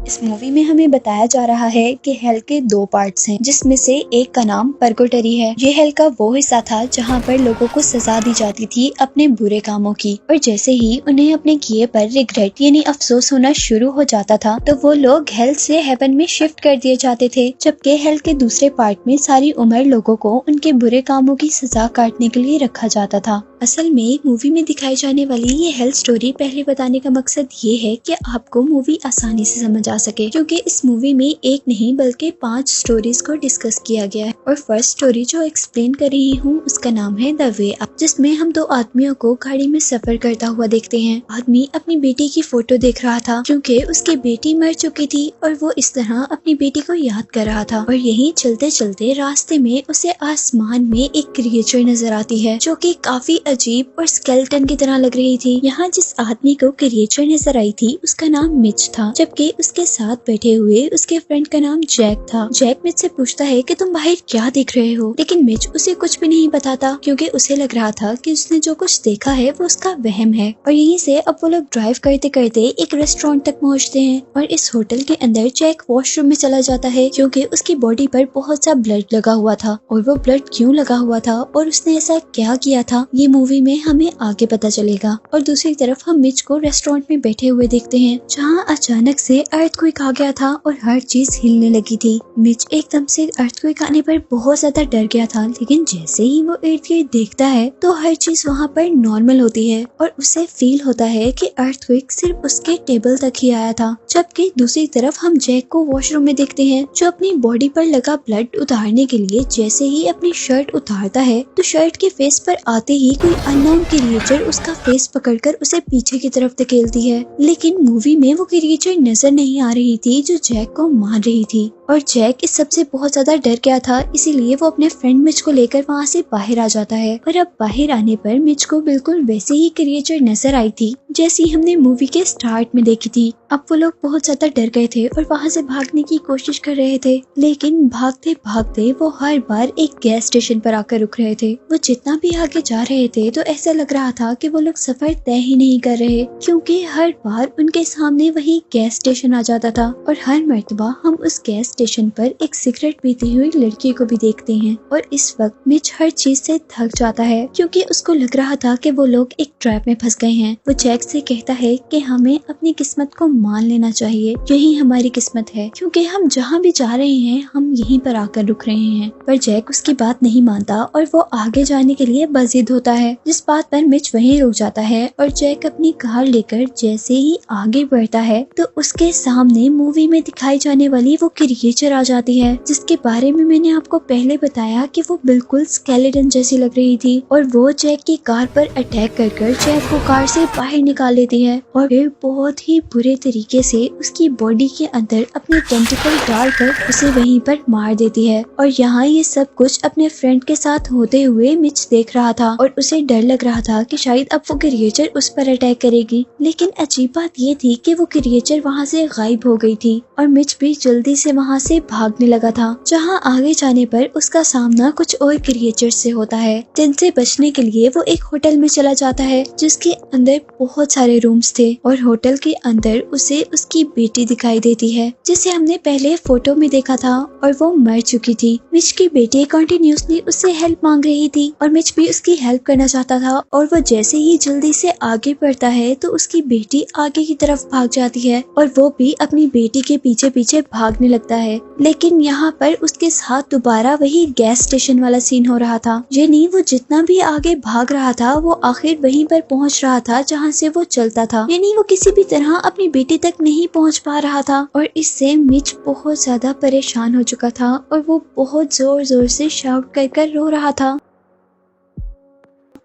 इस मूवी में हमें बताया जा रहा है कि हेल के 2 पार्ट्स हैं, जिसमें से एक का नाम परकोटरी है। ये हेल का वो हिस्सा था जहाँ पर लोगों को सजा दी जाती थी अपने बुरे कामों की, और जैसे ही उन्हें अपने किए पर रिग्रेट यानी अफसोस होना शुरू हो जाता था तो वो लोग हेल से हेवन में शिफ्ट कर दिए जाते थे। जबकि हेल के दूसरे पार्ट में सारी उम्र लोगों को उनके बुरे कामों की सजा काटने के लिए रखा जाता था। असल में मूवी में दिखाई जाने वाली ये हेल स्टोरी पहले बताने का मकसद ये है कि आपको मूवी आसानी से समझ आ सके, क्योंकि इस मूवी में एक नहीं बल्कि 5 स्टोरीज को डिस्कस किया गया है। और फर्स्ट स्टोरी जो एक्सप्लेन कर रही हूँ उसका नाम है द वे अप, जिसमें हम 2 आदमियों को गाड़ी में सफर करता हुआ देखते हैं। आदमी अपनी बेटी की फोटो देख रहा था क्योंकि उसकी बेटी मर चुकी थी और वो इस तरह अपनी बेटी को याद कर रहा था। और यही चलते चलते रास्ते में उसे आसमान में एक क्रिएचर नजर आती है जो कि काफी अजीब और स्केलेटन की तरह लग रही थी। यहाँ जिस आदमी को क्रिएचर नजर आई थी उसका नाम मिच था, जबकि उसके साथ बैठे हुए उसके फ्रेंड का नाम जैक था। जैक मिच से पूछता है कि तुम बाहर क्या देख रहे हो, लेकिन मिच उसे कुछ भी नहीं बताता क्योंकि उसे लग रहा था कि उसने जो कुछ देखा है वो उसका वहम है। और यहीं से अब वो लोग ड्राइव करते करते एक रेस्टोरेंट तक पहुँचते हैं और इस होटल के अंदर जैक वॉशरूम में चला जाता है क्योंकि उसकी बॉडी पर बहुत सा ब्लड लगा हुआ था। और वो ब्लड क्यों लगा हुआ था और उसने ऐसा क्या किया था ये मूवी में हमें आगे पता चलेगा। और दूसरी तरफ हम मिच को रेस्टोरेंट में बैठे हुए देखते हैं जहाँ अचानक से अर्थक्वेक आ गया था और हर चीज हिलने लगी थी। मिच एकदम से अर्थक्वेक आने पर बहुत ज्यादा डर गया था, लेकिन जैसे ही वो इर्द गिर्द देखता है तो हर चीज वहाँ पर नॉर्मल होती है और उसे फील होता है कि अर्थक्वेक सिर्फ उसके टेबल तक ही आया था। जबकि दूसरी तरफ हम जैक को वॉशरूम में देखते हैं जो अपनी बॉडी पर लगा ब्लड उतारने के लिए जैसे ही अपनी शर्ट उतारता है तो शर्ट के फेस पर आते ही कोई अननोन क्रिएचर उसका फेस पकड़कर उसे पीछे की तरफ धकेलती है। लेकिन मूवी में वो क्रिएचर नजर नहीं आ रही थी जो जैक को मार रही थी और जैक इस सबसे बहुत ज्यादा डर गया था, इसीलिए वो अपने फ्रेंड मिच को लेकर वहाँ से बाहर आ जाता है। और अब बाहर आने पर मिच को बिल्कुल वैसे ही क्रिएचर नजर आई थी जैसी हमने मूवी के स्टार्ट में देखी थी। अब वो लोग बहुत ज्यादा डर गए थे और वहाँ से भागने की कोशिश कर रहे थे, लेकिन भागते भागते वो हर बार एक गैस स्टेशन पर आकर रुक रहे थे। वो जितना भी आगे जा रहे थे तो ऐसा लग रहा था कि वो लोग सफर तय ही नहीं कर रहे, क्योंकि हर बार उनके सामने वही गैस स्टेशन आ जाता था। और हर मर्तबा हम उस गैस स्टेशन पर एक सिगरेट पीती हुई लड़की को भी देखते हैं। और इस वक्त मिच हर चीज से थक जाता है क्योंकि उसको लग रहा था कि वो लोग एक ट्रैप में फंस गए हैं। वो जैक से कहता है कि हमें अपनी किस्मत को मान लेना चाहिए, यही हमारी किस्मत है, क्योंकि हम जहाँ भी जा रहे हैं हम यहीं पर आकर रुक रहे हैं। पर जैक उसकी बात नहीं मानता और वो आगे जाने के लिए बजिद होता है, जिस बात पर मिच वहीं रुक जाता है। और जैक अपनी कार लेकर जैसे ही आगे बढ़ता है तो उसके सामने मूवी में दिखाई जाने वाली वो क्रिएचर आ जाती है, जिसके बारे में मैंने आपको पहले बताया कि वो बिल्कुल स्केलेटन जैसी लग रही थी। और वो जैक की कार पर अटैक कर जैक को कार से बाहर निकाल लेती है और फिर बहुत ही बुरे तरीके से उसकी बॉडी के अंदर अपने टेंटिकल डालकर उसे वहीं पर मार देती है। और यहाँ ये सब कुछ अपने फ्रेंड के साथ होते हुए मिच देख रहा था और उसे डर लग रहा था कि शायद अब वो क्रिएचर उस पर अटैक करेगी। लेकिन अजीब बात ये थी कि वो क्रिएचर वहाँ से गायब हो गई थी और मिच भी जल्दी से वहाँ से भागने लगा था, जहाँ आगे जाने पर उसका सामना कुछ और क्रिएचर से होता है, जिनसे बचने के लिए वो एक होटल में चला जाता है जिसके अंदर बहुत सारे रूम्स थे। और होटल के अंदर उसे उसकी बेटी दिखाई देती है जिसे हमने पहले फोटो में देखा था और वो मर चुकी थी। मिच की बेटी कंटिन्यूअसली उससे हेल्प मांग रही थी और मिच भी उसकी हेल्प करना चाहता था। और वो जैसे ही जल्दी से आगे बढ़ता है तो उसकी बेटी आगे की तरफ भाग जाती है और वो भी अपनी बेटी के पीछे पीछे भागने लगता है। लेकिन यहाँ पर उसके साथ दोबारा वही गैस स्टेशन वाला सीन हो रहा था, यानी वो जितना भी आगे भाग रहा था वो आखिर वहीं पर पहुँच रहा था जहाँ से वो चलता था, यानी वो किसी भी तरह अपनी बेटी तक नहीं पहुँच पा रहा था। और इससे मिच बहुत ज्यादा परेशान हो चुका था और वो बहुत जोर जोर से शाउट कर रो रहा था।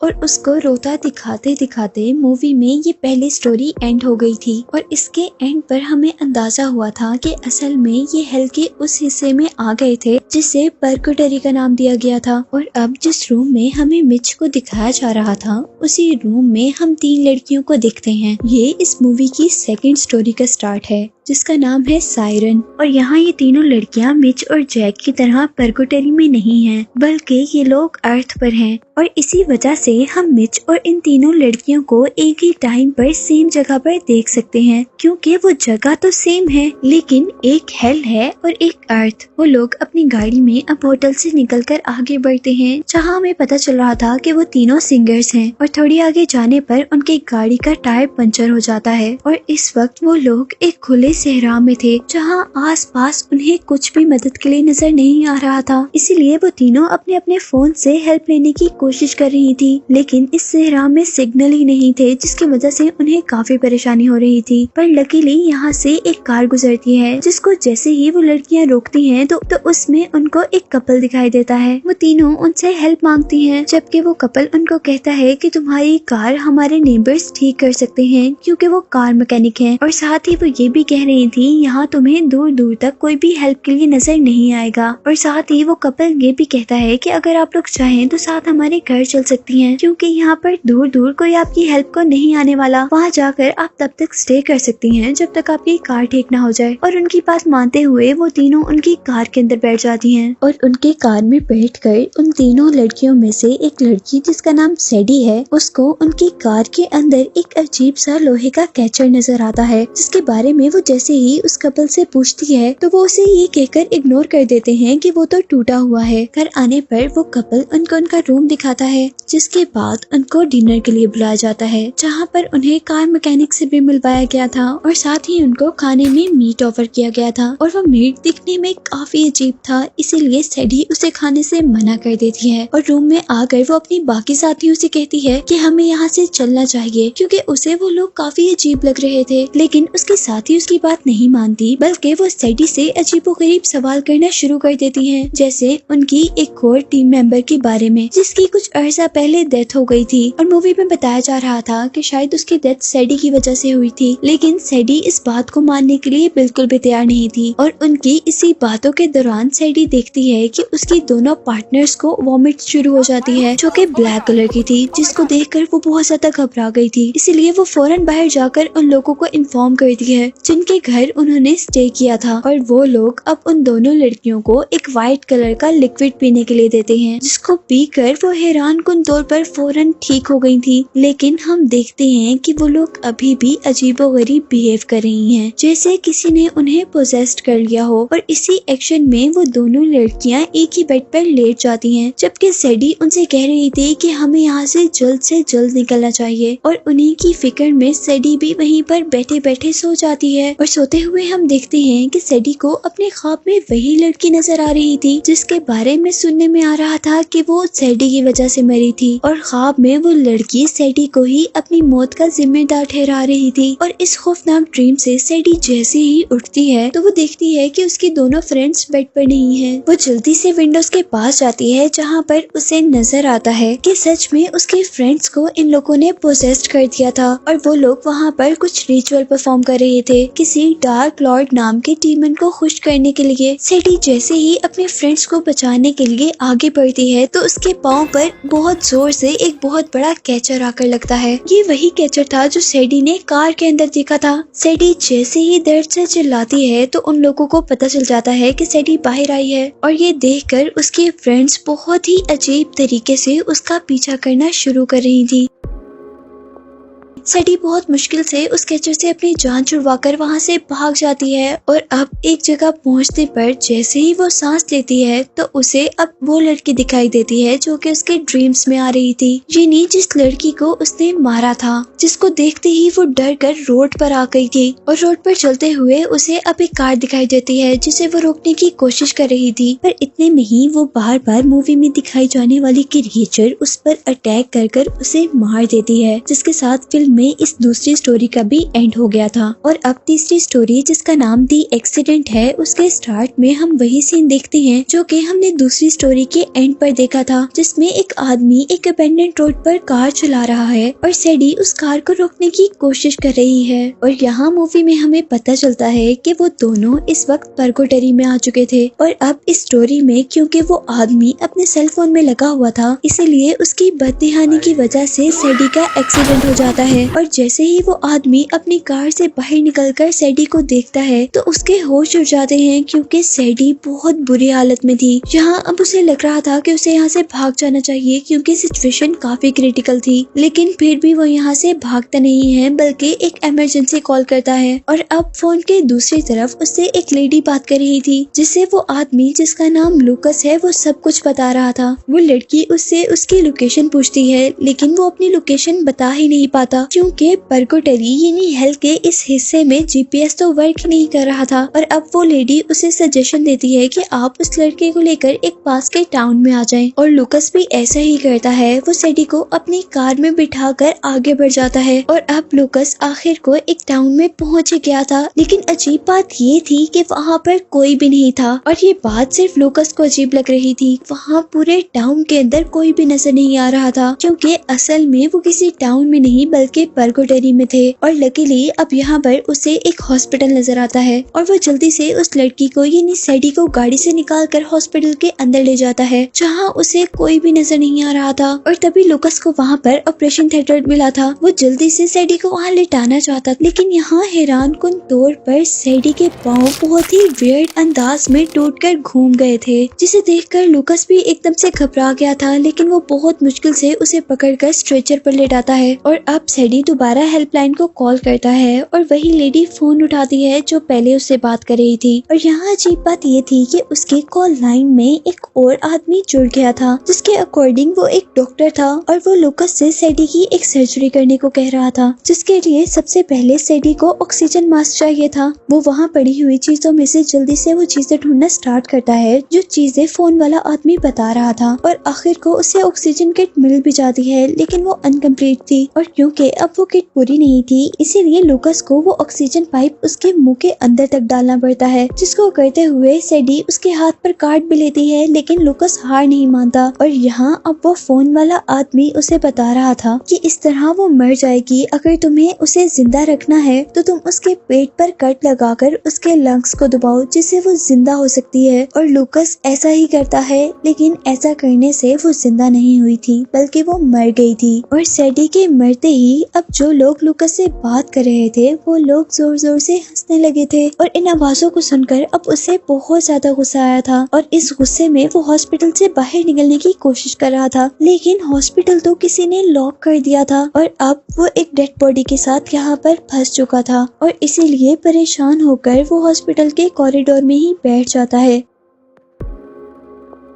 और उसको रोता दिखाते दिखाते मूवी में ये पहली स्टोरी एंड हो गई थी। और इसके एंड पर हमें अंदाजा हुआ था कि असल में ये हेल के उस हिस्से में आ गए थे जिसे परकोटरी का नाम दिया गया था। और अब जिस रूम में हमें मिच को दिखाया जा रहा था उसी रूम में हम 3 लड़कियों को देखते हैं। ये इस मूवी की सेकंड स्टोरी का स्टार्ट है। जिसका नाम है सायरन। और यहाँ ये तीनों लड़कियाँ मिच और जैक की तरह पर्गोटरी में नहीं हैं, बल्कि ये लोग अर्थ पर हैं। और इसी वजह से हम मिच और इन तीनों लड़कियों को एक ही टाइम पर सेम जगह पर देख सकते हैं, क्योंकि वो जगह तो सेम है लेकिन एक हेल है और एक अर्थ। वो लोग अपनी गाड़ी में अब होटल से निकलकर आगे बढ़ते हैं, जहाँ हमें पता चल रहा था कि वो तीनों सिंगर्स हैं। और थोड़ी आगे जाने पर उनकी गाड़ी का टायर पंचर हो जाता है और इस वक्त वो लोग एक खुले सहरा में थे, जहाँ आसपास उन्हें कुछ भी मदद के लिए नजर नहीं आ रहा था। इसीलिए वो तीनों अपने अपने फोन से हेल्प लेने की कोशिश कर रही थी, लेकिन इस सहरा में सिग्नल ही नहीं थे, जिसकी वजह से उन्हें काफी परेशानी हो रही थी। पर लकीली यहाँ से एक कार गुजरती है, जिसको जैसे ही वो लड़कियाँ रोकती हैं तो उसमें उनको एक कपल दिखाई देता है। वो तीनों उनसे हेल्प मांगती हैं, जबकि वो कपल उनको कहता है कि तुम्हारी कार हमारे नेबर्स ठीक कर सकते हैं, क्योंकि वो कार मैकेनिक हैं। और साथ ही वो ये भी कह रही थी यहाँ तुम्हें दूर दूर तक कोई भी हेल्प के लिए नजर नहीं आएगा। और साथ ही वो कपल ये भी कहता है कि अगर आप लोग चाहें तो साथ हमारे घर चल सकती हैं, क्योंकि यहाँ पर दूर दूर कोई आपकी हेल्प को नहीं आने वाला। वहाँ जाकर आप तब तक स्टे कर सकती हैं जब तक आपकी कार ठीक ना हो जाए। और उनकी बात मानते हुए वो तीनों उनकी कार के अंदर बैठ जाती हैं। और उनके कार में बैठकर उन तीनों लड़कियों में से एक लड़की, जिसका नाम सैडी है, उसको उनकी कार के अंदर एक अजीब सा लोहे का कैचर नजर आता है, जिसके बारे में वो जैसे ही उस कपल से पूछती है तो वो उसे ये कहकर इग्नोर कर देते हैं कि वो तो टूटा हुआ है। घर आने पर वो कपल उनको उनका रूम दिखाता है, जिसके बाद उनको डिनर के लिए बुलाया जाता है, जहाँ पर उन्हें कार मैकेनिक से भी मिलवाया गया था और साथ ही उनको खाने में मीट ऑफर किया गया था। और वो मीट दिखने में काफी अजीब था, इसीलिए सैडी उसे खाने से मना कर देती है। और रूम में आकर वो अपनी बाकी साथियों से कहती है कि हमें यहाँ से चलना चाहिए, क्योंकि उसे वो लोग काफी अजीब लग रहे थे। लेकिन उसके साथी उसकी बात नहीं मानती, बल्कि वो सैडी से अजीबोगरीब सवाल करना शुरू कर देती हैं, जैसे उनकी एक और टीम मेंबर के बारे में, जिसकी कुछ अर्सा पहले डेथ हो गई थी। और मूवी में बताया जा रहा था कि शायद उसकी डेथ सैडी की वजह से हुई थी, लेकिन सैडी इस बात को मानने के लिए बिल्कुल भी तैयार नहीं थी। और उनकी इसी बातों के दौरान सैडी देखती है कि उसकी दोनों पार्टनर्स को वॉमिट शुरू हो जाती है, जो कि ब्लैक कलर की थी, जिसको देखकर वो बहुत ज्यादा घबरा गई थी। इसीलिए वो फौरन बाहर जाकर उन लोगों को इन्फॉर्म करती है जिनके घर उन्होंने स्टे किया था। और वो लोग अब उन दोनों लड़कियों को एक व्हाइट कलर का लिक्विड पीने के लिए देते हैं, जिसको पीकर वो हैरान कुन तौर पर फौरन ठीक हो गई थी। लेकिन हम देखते हैं कि वो लोग अभी भी अजीबोगरीब बिहेव कर रही हैं, जैसे किसी ने उन्हें पोजेस्ड कर लिया हो। और इसी एक्शन में वो दोनों लड़कियां एक ही बेड पर लेट जाती हैं, जबकि सैडी उनसे कह रही थी कि हमें यहाँ से जल्द निकलना चाहिए। और उन्हीं की फिक्र में सैडी भी वहीं पर बैठे बैठे सो जाती है। और सोते हुए हम देखते हैं कि सैडी को अपने ख्वाब में वही लड़की नजर आ रही थी, जिसके बारे में सुनने में आ रहा था कि वो सैडी की वजह से मरी थी। और ख्वाब में वो लड़की सैडी को ही अपनी मौत का जिम्मेदार ठहरा रही थी। और इस खौफनाक ड्रीम से सैडी जैसे ही उठती है तो वो देखती है कि उसकी दोनों फ्रेंड्स बेड पर नहीं है। वो जल्दी से विंडोज के पास जाती है, जहाँ पर उसे नजर आता है कि सच में उसके फ्रेंड्स को इन लोगों ने पोजेस्ड कर दिया था। और वो लोग वहाँ पर कुछ रिचुअल परफॉर्म कर रहे थे किसी डार्क लॉर्ड नाम के डीमन को खुश करने के लिए। सैडी जैसे ही अपने फ्रेंड्स को बचाने के लिए आगे बढ़ती है तो उसके पाँव पर बहुत जोर से एक बहुत बड़ा कैचर आकर लगता है। ये वही कैचर था जो सैडी ने कार के अंदर देखा था। सैडी जैसे ही दर्द से चिल्लाती है तो उन लोगों को पता चल जाता है कि सैडी बाहर आई है। और ये देखकर उसके फ्रेंड्स बहुत ही अजीब तरीके से उसका पीछा करना शुरू कर रही थी। सैडी बहुत मुश्किल से उस कैचर से अपनी जान छुड़वाकर वहाँ से भाग जाती है। और अब एक जगह पहुँचने पर जैसे ही वो सांस लेती है तो उसे अब वो लड़की दिखाई देती है जो कि उसके ड्रीम्स में आ रही थी, यानी जिस लड़की को उसने मारा था, जिसको देखते ही वो डर कर रोड पर आ गई थी। और रोड पर चलते हुए उसे अब एक कार दिखाई देती है जिसे वो रोकने की कोशिश कर रही थी। पर इतने में ही वो बार बार मूवी में दिखाई जाने वाली क्रिएचर उस पर अटैक कर उसे मार देती है, जिसके साथ फिल्म में इस दूसरी स्टोरी का भी एंड हो गया था। और अब तीसरी स्टोरी, जिसका नाम दी एक्सीडेंट है, उसके स्टार्ट में हम वही सीन देखते हैं जो कि हमने दूसरी स्टोरी के एंड पर देखा था, जिसमें एक आदमी एक अबैंडन्ड रोड पर कार चला रहा है और सैडी उस कार को रोकने की कोशिश कर रही है। और यहाँ मूवी में हमें पता चलता है कि वो दोनों इस वक्त पर्गोटरी में आ चुके थे। और अब इस स्टोरी में क्योंकि वो आदमी अपने सेल फोन में लगा हुआ था, इसीलिए उसकी बददिहानी की वजह से सैडी का एक्सीडेंट हो जाता है है और जैसे ही वो आदमी अपनी कार से बाहर निकलकर सैडी को देखता है तो उसके होश उड़ जाते हैं, क्योंकि सैडी बहुत बुरी हालत में थी। यहाँ अब उसे लग रहा था कि उसे यहाँ से भाग जाना चाहिए, क्योंकि सिचुएशन काफी क्रिटिकल थी, लेकिन फिर भी वो यहाँ से भागता नहीं है बल्कि एक इमरजेंसी कॉल करता है। और अब फोन के दूसरी तरफ उससे एक लेडी बात कर रही थी, जिससे वो आदमी जिसका नाम लूकस है वो सब कुछ बता रहा था। वो लड़की उससे उसकी लोकेशन पूछती है, लेकिन वो अपनी लोकेशन बता ही नहीं पाता, क्योंकि पर्गोटरी यानी हेल के इस हिस्से में जीपीएस तो वर्क नहीं कर रहा था। और अब वो लेडी उसे सजेशन देती है कि आप उस लड़के को लेकर एक पास के टाउन में आ जाएं। और लूकस भी ऐसा ही करता है। वो सैडी को अपनी कार में बिठाकर आगे बढ़ जाता है और अब लूकस आखिर को एक टाउन में पहुंच गया था। लेकिन अजीब बात ये थी कि वहाँ पर कोई भी नहीं था, और ये बात सिर्फ लूकस को अजीब लग रही थी। वहाँ पूरे टाउन के अंदर कोई भी नजर नहीं आ रहा था, क्योंकि असल में वो किसी टाउन में नहीं बल्कि पर्गोटरी में थे। और लकीली अब यहाँ पर उसे एक हॉस्पिटल नजर आता है और वो जल्दी से उस लड़की को यानी सैडी को गाड़ी से निकालकर हॉस्पिटल के अंदर ले जाता है, जहाँ उसे कोई भी नजर नहीं आ रहा था। और तभी लूकस को वहाँ पर ऑपरेशन थिएटर मिला था। वो जल्दी से सैडी को वहाँ लेटाना चाहता, लेकिन यहाँ हैरान कुन तौर पर सैडी के पाँव बहुत ही वियर्ड अंदाज में टूटकर घूम गए थे, जिसे देखकर लूकस भी एकदम से घबरा गया था। लेकिन वो बहुत मुश्किल से उसे पकड़कर स्ट्रेचर पर लेटाता है। और अब सैडी दोबारा हेल्पलाइन को कॉल करता है और वही लेडी फोन उठाती है जो पहले उससे बात कर रही थी। और यहाँ अजीब बात ये थी कि उसके कॉल लाइन में एक और आदमी जुड़ गया था, जिसके अकॉर्डिंग वो एक डॉक्टर था और वो लूकस से सैडी की एक सर्जरी करने को कह रहा था, जिसके लिए सबसे पहले सैडी को ऑक्सीजन मास्क चाहिए था। वो वहाँ पड़ी हुई चीजों में से जल्दी से वो चीजें ढूंढना स्टार्ट करता है जो चीजें फोन वाला आदमी बता रहा था। और आखिर को उसे ऑक्सीजन किट मिल भी जाती है, लेकिन वो अनकम्प्लीट थी। और क्योंकि अब वो किट पूरी नहीं थी, इसीलिए लूकस को वो ऑक्सीजन पाइप उसके मुंह के अंदर तक डालना पड़ता है, जिसको करते हुए सैडी उसके हाथ पर काट भी लेती है। लेकिन लूकस हार नहीं मानता। और यहाँ अब वो फोन वाला आदमी उसे बता रहा था कि इस तरह वो मर जाएगी। अगर तुम्हें उसे जिंदा रखना है तो तुम उसके पेट पर कट लगाकर उसके लंग्स को दबाओ, जिससे वो जिंदा हो सकती है। और लूकस ऐसा ही करता है, लेकिन ऐसा करने से वो जिंदा नहीं हुई थी बल्कि वो मर गई थी। और सैडी के मरते ही अब जो लोग लूकस से बात कर रहे थे वो लोग जोर जोर से हंसने लगे थे। और इन आवाजों को सुनकर अब उसे बहुत ज्यादा गुस्सा आया था, और इस गुस्से में वो हॉस्पिटल से बाहर निकलने की कोशिश कर रहा था, लेकिन हॉस्पिटल तो किसी ने लॉक कर दिया था। और अब वो एक डेड बॉडी के साथ यहाँ पर फंस चुका था, और इसीलिए परेशान होकर वो हॉस्पिटल के कॉरिडोर में ही बैठ जाता है।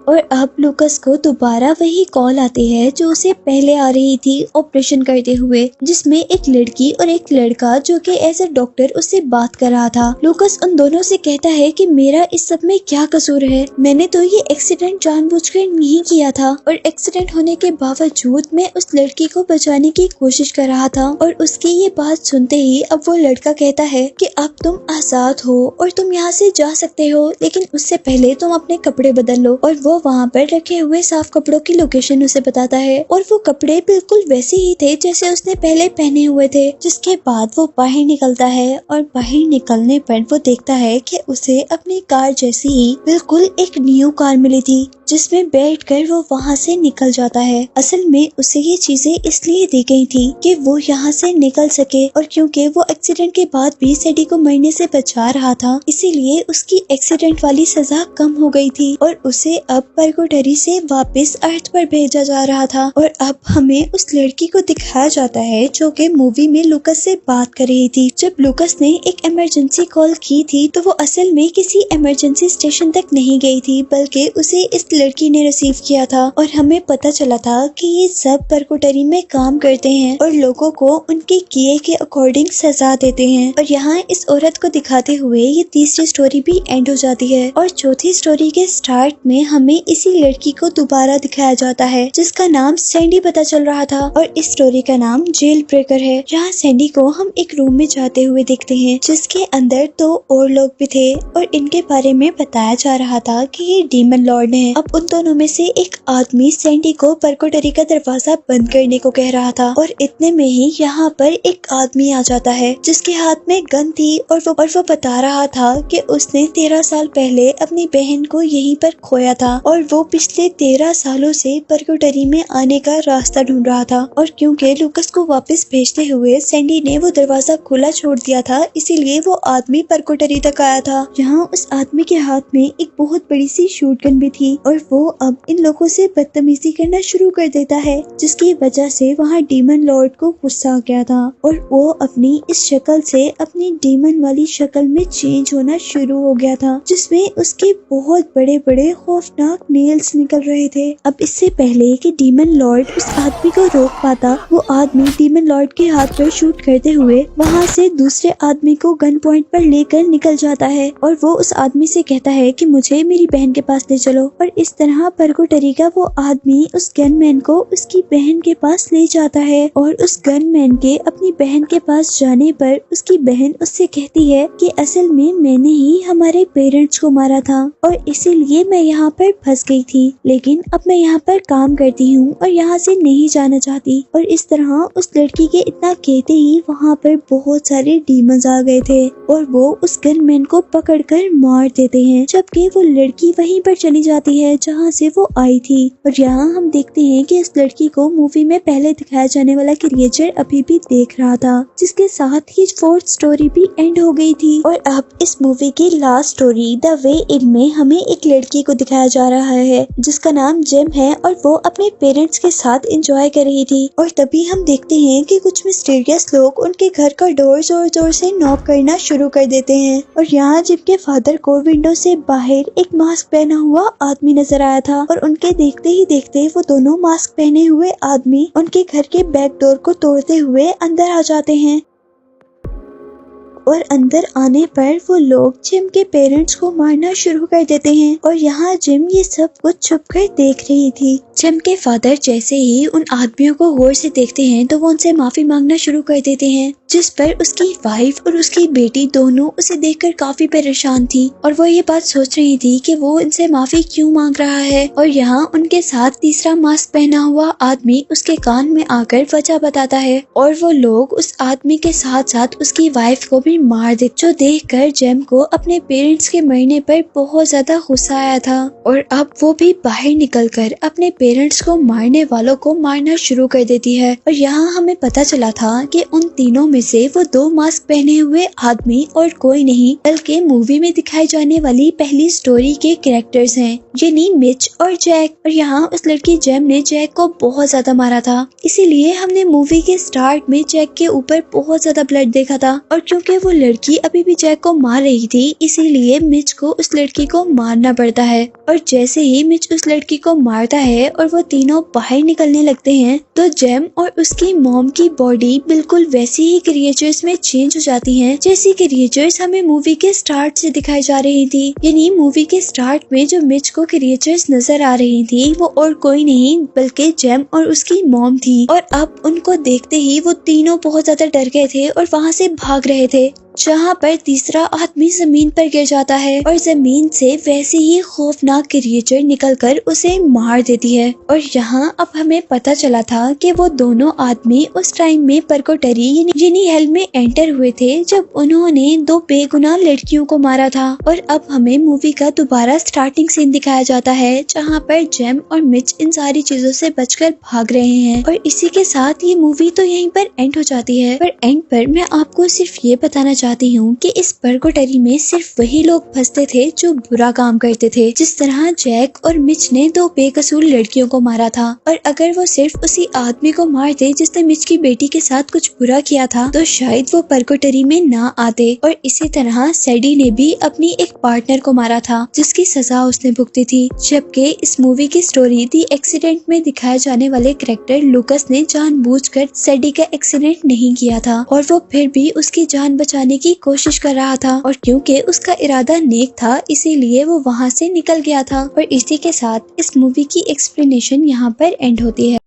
और अब लूकस को दोबारा वही कॉल आती है जो उसे पहले आ रही थी ऑपरेशन करते हुए, जिसमें एक लड़की और एक लड़का जो कि एज ए डॉक्टर उससे बात कर रहा था। लूकस उन दोनों से कहता है कि मेरा इस सब में क्या कसूर है, मैंने तो ये एक्सीडेंट जानबूझकर नहीं किया था। और एक्सीडेंट होने के बावजूद मैं उस लड़की को बचाने की कोशिश कर रहा था। और उसकी ये बात सुनते ही अब वो लड़का कहता है कि अब तुम आजाद हो और तुम यहाँ से जा सकते हो, लेकिन उससे पहले तुम अपने कपड़े बदल लो। और वो वहाँ पर रखे हुए साफ कपड़ों की लोकेशन उसे बताता है, और वो कपड़े बिल्कुल वैसे ही थे जैसे उसने पहले पहने हुए थे। जिसके बाद वो बाहर निकलता है, और बाहर निकलने पर वो देखता है कि उसे अपनी कार जैसी ही बिल्कुल एक न्यू कार मिली थी, जिसमें बैठकर वो वहाँ से निकल जाता है। असल में उसे ये चीजें इसलिए दी गई थी कि वो यहाँ से निकल सके, और क्योंकि वो एक्सीडेंट के बाद भी सैडी को मरने से बचा रहा था, इसीलिए उसकी एक्सीडेंट वाली सजा कम हो गई थी और उसे अब पर्गोटरी से वापस अर्थ पर भेजा जा रहा था। और अब हमें उस लड़की को दिखाया जाता है जो कि मूवी में लूकस से बात कर रही थी। जब लूकस ने एक इमरजेंसी कॉल की थी तो वो असल में किसी इमरजेंसी स्टेशन तक नहीं गई थी, बल्कि उसे इस लड़की ने रिसीव किया था। और हमें पता चला था कि ये सब पर्गोटरी में काम करते हैं और लोगों को उनके किए के अकॉर्डिंग सजा देते हैं। और यहाँ इस औरत को दिखाते हुए ये तीसरी स्टोरी भी एंड हो जाती है। और चौथी स्टोरी के स्टार्ट में हमें इसी लड़की को दोबारा दिखाया जाता है, जिसका नाम सैंडी पता चल रहा था, और इस स्टोरी का नाम जेल ब्रेकर है। जहाँ सैंडी को हम एक रूम में जाते हुए देखते हैं, जिसके अंदर 2 और लोग भी थे, और इनके बारे में बताया जा रहा था कि ये डीमन लॉर्ड हैं। अब अब उन दोनों में से एक आदमी सैंडी को परकोटरी का दरवाजा बंद करने को कह रहा था और इतने में ही यहाँ पर एक आदमी आ जाता है जिसके हाथ में गन थी और वो बता रहा था कि उसने 13 साल पहले अपनी बहन को यहीं पर खोया था और वो पिछले 13 सालों से परकोटरी में आने का रास्ता ढूंढ रहा था। और क्योंकि लूकस को वापस भेजते हुए सैंडी ने वो दरवाजा खुला छोड़ दिया था, इसीलिए वो आदमी परकोटरी तक आया था। यहाँ उस आदमी के हाथ में एक बहुत बड़ी सी शॉटगन भी थी और वो अब इन लोगों से बदतमीजी करना शुरू कर देता है, जिसकी वजह से वहाँ डीमन लॉर्ड को गुस्सा आ गया था और वो अपनी इस शक्ल से अपनी डीमन वाली शक्ल में चेंज होना शुरू हो गया था, जिसमें उसके बहुत बड़े बड़े खौफनाक नेल्स निकल रहे थे। अब इससे पहले कि डीमन लॉर्ड उस आदमी को रोक पाता, वो आदमी डीमन लॉर्ड के हाथ पर शूट करते हुए वहाँ से दूसरे आदमी को गन पॉइंट पर लेकर निकल जाता है और वो उस आदमी से कहता है कि मुझे मेरी बहन के पास ले चलो। और इस तरह परकोटरी का वो आदमी उस गनमैन को उसकी बहन के पास ले जाता है और उस गनमैन के अपनी बहन के पास जाने पर उसकी बहन उससे कहती है कि असल में मैंने ही हमारे पेरेंट्स को मारा था और इसीलिए मैं यहाँ पर फंस गई थी, लेकिन अब मैं यहाँ पर काम करती हूँ और यहाँ से नहीं जाना चाहती। और इस तरह उस लड़की के इतना कहते ही वहाँ पर बहुत सारे डीमंस आ गए थे और वो उस गनमैन को पकड़कर मार देते हैं, जबकि वो लड़की वहीं पर चली जाती है जहाँ से वो आई थी। और यहाँ हम देखते हैं कि इस लड़की को मूवी में पहले दिखाया जाने वाला क्रिएचर अभी भी देख रहा था, जिसके साथ ही 4th स्टोरी भी एंड हो गई थी। और अब इस मूवी की लास्ट स्टोरी द वे इन में हमें एक लड़की को दिखाया जा रहा है जिसका नाम जेम है और वो अपने पेरेंट्स के साथ एंजॉय कर रही थी। और तभी हम देखते हैं कि कुछ मिस्टीरियस लोग उनके घर का डोर जोर जोर से नॉक करना शुरू कर देते हैं और यहाँ जेम के फादर को विंडो से बाहर एक मास्क पहना हुआ आदमी नजर आया था और उनके देखते ही देखते वो दोनों मास्क पहने हुए आदमी उनके घर के बैक डोर को तोड़ते हुए अंदर आ जाते हैं। और अंदर आने पर वो लोग जिम के पेरेंट्स को मारना शुरू कर देते हैं और यहाँ जिम ये सब कुछ छुपकर देख रही थी। जिम के फादर जैसे ही उन आदमियों को गौर से देखते हैं तो वो उनसे माफी मांगना शुरू कर देते हैं, जिस पर उसकी वाइफ और उसकी बेटी दोनों उसे देखकर काफी परेशान थी और वो ये बात सोच रही थी कि वो इनसे माफी क्यों मांग रहा है। और यहाँ उनके साथ तीसरा मास्क पहना हुआ आदमी उसके कान में आकर वजह बताता है और वो लोग उस आदमी के साथ साथ उसकी वाइफ को भी मार दे, जो देखकर जेम को अपने पेरेंट्स के मरने पर बहुत ज्यादा गुस्सा आया था और अब वो भी बाहर निकलकर अपने पेरेंट्स को मारने वालों को मारना शुरू कर देती है। और यहाँ हमें पता चला था कि उन तीनों में से वो 2 मास्क पहने हुए आदमी और कोई नहीं बल्कि मूवी में दिखाई जाने वाली पहली स्टोरी के कैरेक्टर्स हैं, यानी मिच और जैक। और यहाँ उस लड़की जेम ने जैक को बहुत ज्यादा मारा था, इसीलिए हमने मूवी के स्टार्ट में जैक के ऊपर बहुत ज्यादा ब्लड देखा था। और क्योंकि वो लड़की अभी भी जैक को मार रही थी, इसीलिए मिच को उस लड़की को मारना पड़ता है। और जैसे ही मिच उस लड़की को मारता है और वो तीनों बाहर निकलने लगते हैं तो जेम और उसकी मॉम की बॉडी बिल्कुल वैसी ही क्रिएचर्स में चेंज हो जाती हैं जैसी क्रिएचर्स हमें मूवी के स्टार्ट से दिखाई जा रही थी। यानी मूवी के स्टार्ट में जो मिच को क्रिएचर्स नजर आ रही थी वो और कोई नहीं बल्कि जेम और उसकी मॉम थी। और अब उनको देखते ही वो तीनों बहुत ज्यादा डर गए थे और वहाँ से भाग रहे थे, जहाँ पर तीसरा आदमी जमीन पर गिर जाता है और जमीन से वैसे ही खौफनाक क्रिएचर निकलकर उसे मार देती है। और यहाँ अब हमें पता चला था कि वो दोनों आदमी उस टाइम में परकोटरी यानी हेल में एंटर हुए थे जब उन्होंने 2 बेगुनाह लड़कियों को मारा था। और अब हमें मूवी का दोबारा स्टार्टिंग सीन दिखाया जाता है जहाँ पर जेम और मिच इन सारी चीजों से बचकर भाग रहे हैं। और इसी के साथ ये मूवी तो यहीं पर एंड हो जाती है। पर एंड पर मैं आपको सिर्फ ये बताना चाहती हूँ कि इस परकोटरी में सिर्फ वही लोग फंसते थे जो बुरा काम करते थे, जिस तरह जैक और मिच ने 2 बेकसूर लड़कियों को मारा था। और अगर वो सिर्फ उसी आदमी को मार दे जिसने मिच की बेटी के साथ कुछ बुरा किया था तो शायद वो परकोटरी में ना आते। और इसी तरह सैडी ने भी अपनी एक पार्टनर को मारा था जिसकी सजा उसने भुगती थी, जबकि इस मूवी की स्टोरी दी एक्सीडेंट में दिखाए जाने वाले कैरेक्टर लूकस ने जानबूझकर सैडी का एक्सीडेंट नहीं किया था और वो फिर भी उसकी जान बचाने की कोशिश कर रहा था। और क्योंकि उसका इरादा नेक था इसीलिए वो वहाँ से निकल गया था। और इसी के साथ इस मूवी की एक्सप्लेनेशन यहाँ पर एंड होती है।